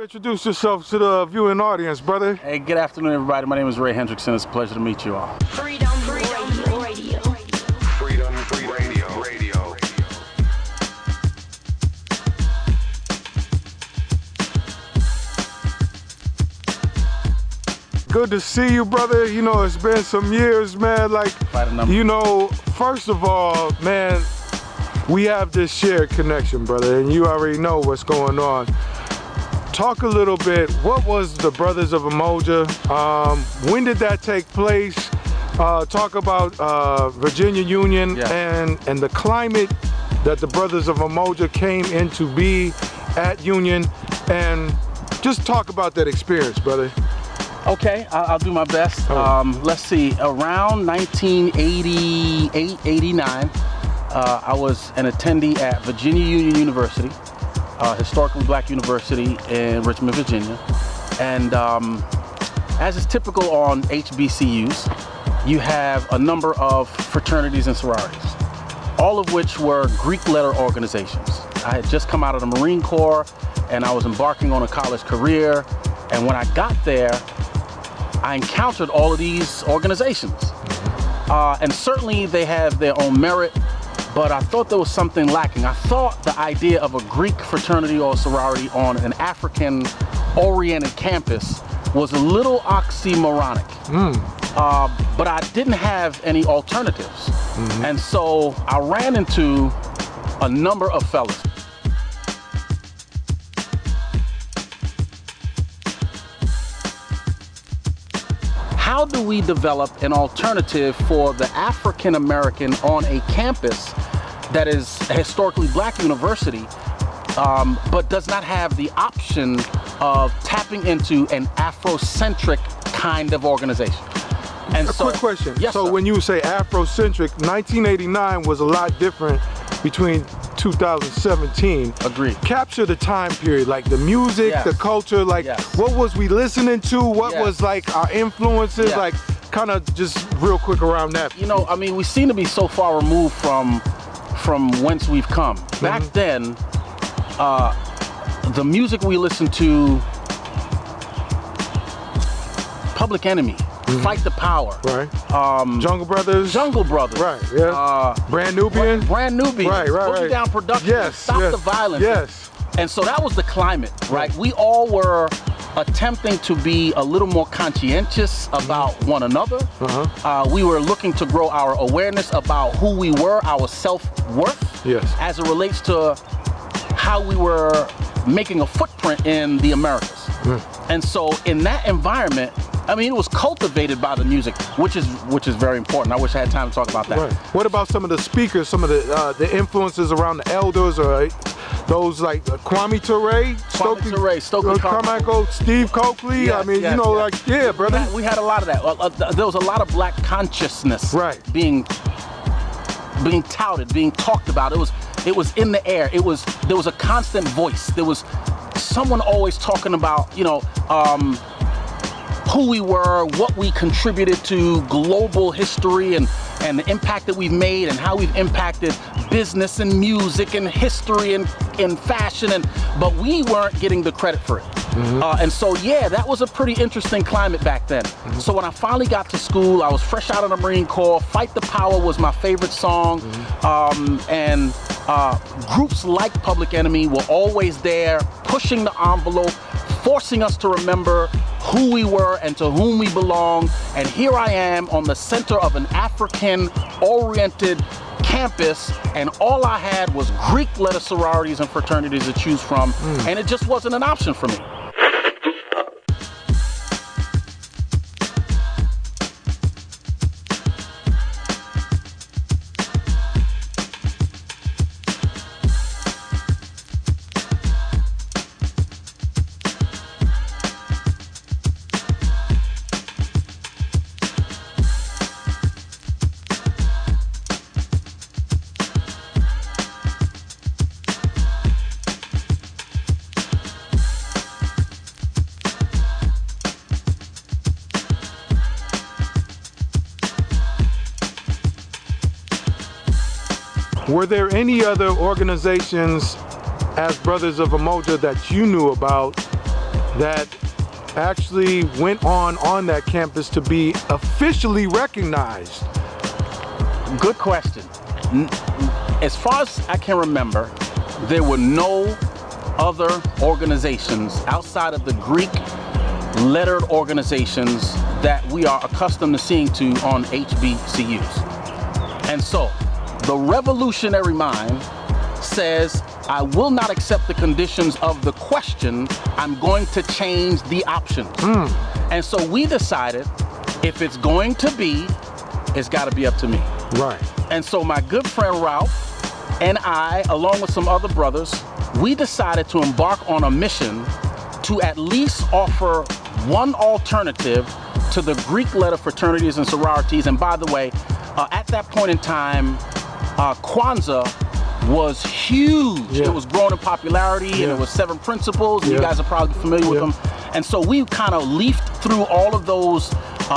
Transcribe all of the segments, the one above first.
introduce yourself to the viewing audience, brother. Hey, good afternoon, everybody. My name is Ray Hendrickson. It's a pleasure to meet you all. Freedom Radio. Freedom Radio. Good to see you, brother. You know, it's been some years, man. Like, you know, first of all, man, we have this shared connection, brother, and you already know what's going on. Talk a little bit, what was the Brothers of Umoja? When did that take place? Talk about Virginia Union and the climate that the Brothers of Umoja came into be at Union, and just talk about that experience, brother. Okay, I'll do my best. Let's see, around 1988, 89, I was an attendee at Virginia Union University, historically black university in Richmond, Virginia. And as is typical on HBCUs, you have a number of fraternities and sororities, all of which were Greek letter organizations. I had just come out of the Marine Corps and I was embarking on a college career. And when I got there, I encountered all of these organizations. And certainly they have their own merit, but I thought there was something lacking. I thought the idea of a Greek fraternity or sorority on an African-oriented campus was a little oxymoronic. But I didn't have any alternatives. And so I ran into a number of fellas. How do we develop an alternative for the African American on a campus that is a historically black university, but does not have the option of tapping into an Afrocentric kind of organization? And Quick question. Yes, so sir. when you say Afrocentric, 1989 was a lot different between 2017. Agreed. Capture the time period, like the music, the culture, like what was we listening to? What was like our influences? Like kind of just real quick around that. You know, I mean, we seem to be so far removed from whence we've come. Back then, the music we listened to, Public Enemy, Fight the Power. Right. Jungle Brothers. Right, yeah. Brand Nubian. Right. Boogie Down Production. Stop the Violence. And so that was the climate, right? We all were attempting to be a little more conscientious about one another. We were looking to grow our awareness about who we were, our self-worth, as it relates to how we were making a footprint in the Americas. And so in that environment, I mean, it was cultivated by the music, which is very important. I wish I had time to talk about that. What about some of the speakers, some of the influences around the elders, or those like Kwame Ture, Stokely Carmichael, Steve Coakley? I mean, you know, like, brother. We had a lot of that. There was a lot of black consciousness being touted, being talked about. It was in the air. There was a constant voice. There was someone always talking about, you know, who we were, what we contributed to global history, and the impact that we've made, and how we've impacted business and music and history and fashion, but we weren't getting the credit for it. And so, that was a pretty interesting climate back then. So when I finally got to school, I was fresh out of the Marine Corps. Fight the Power was my favorite song. And groups like Public Enemy were always there, pushing the envelope, forcing us to remember who we were and to whom we belong. And here I am on the center of an African-oriented campus, and all I had was Greek letter sororities and fraternities to choose from, and it just wasn't an option for me. Were there any other organizations as Brothers of Umoja that you knew about that actually went on that campus to be officially recognized? Good question. As far as I can remember, there were no other organizations outside of the Greek lettered organizations that we are accustomed to seeing on HBCUs. And so the revolutionary mind says, I will not accept the conditions of the question, I'm going to change the options. And so we decided, if it's going to be, it's got to be up to me. Right. And so my good friend Ralph and I, along with some other brothers, we decided to embark on a mission to at least offer one alternative to the Greek letter fraternities and sororities. And by the way, at that point in time, Kwanzaa was huge. Yeah. It was growing in popularity, and it was 7 principles, and you guys are probably familiar with them. And so we kind of leafed through all of those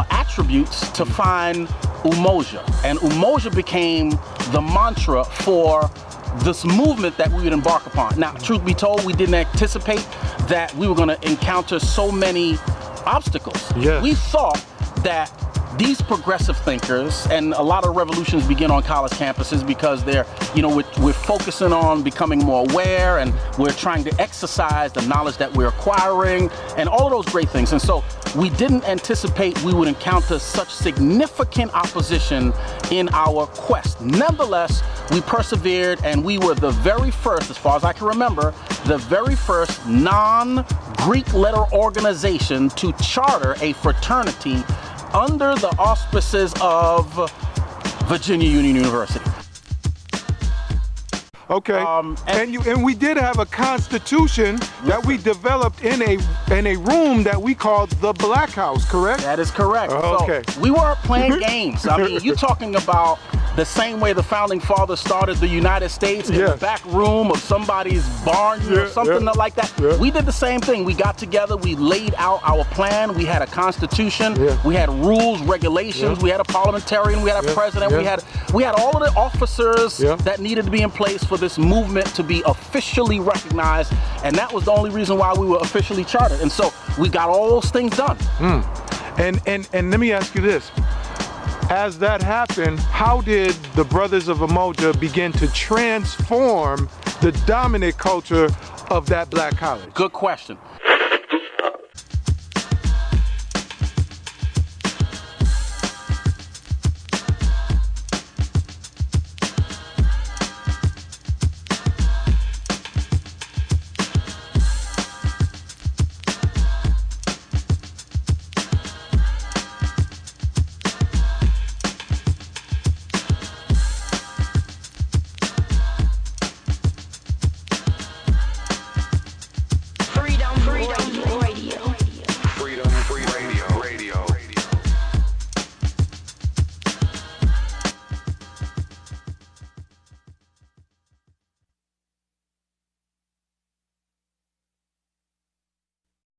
attributes to find Umoja. And Umoja became the mantra for this movement that we would embark upon. Now, truth be told, we didn't anticipate that we were going to encounter so many obstacles. Yeah. We thought that these progressive thinkers, and a lot of revolutions begin on college campuses because they're, we're focusing on becoming more aware, and we're trying to exercise the knowledge that we're acquiring and all of those great things. And so we didn't anticipate we would encounter such significant opposition in our quest. Nonetheless, we persevered, and we were the very first, as far as I can remember, the very first non-Greek letter organization to charter a fraternity under the auspices of Virginia Union University. Okay, and we did have a constitution that we developed in a room that we called the Black House, correct? That is correct. Okay. So we weren't playing games. I mean, you're talking about the same way the founding fathers started the United States in the back room of somebody's barn or something like that. Yeah. We did the same thing. We got together, we laid out our plan, we had a constitution, we had rules, regulations, we had a parliamentarian, we had a president, we had all of the officers that needed to be in place for this movement to be officially recognized, and that was the only reason why we were officially chartered. And so we got all those things done. And let me ask you this. As that happened, how did the Brothers of Umoja begin to transform the dominant culture of that black college? Good question.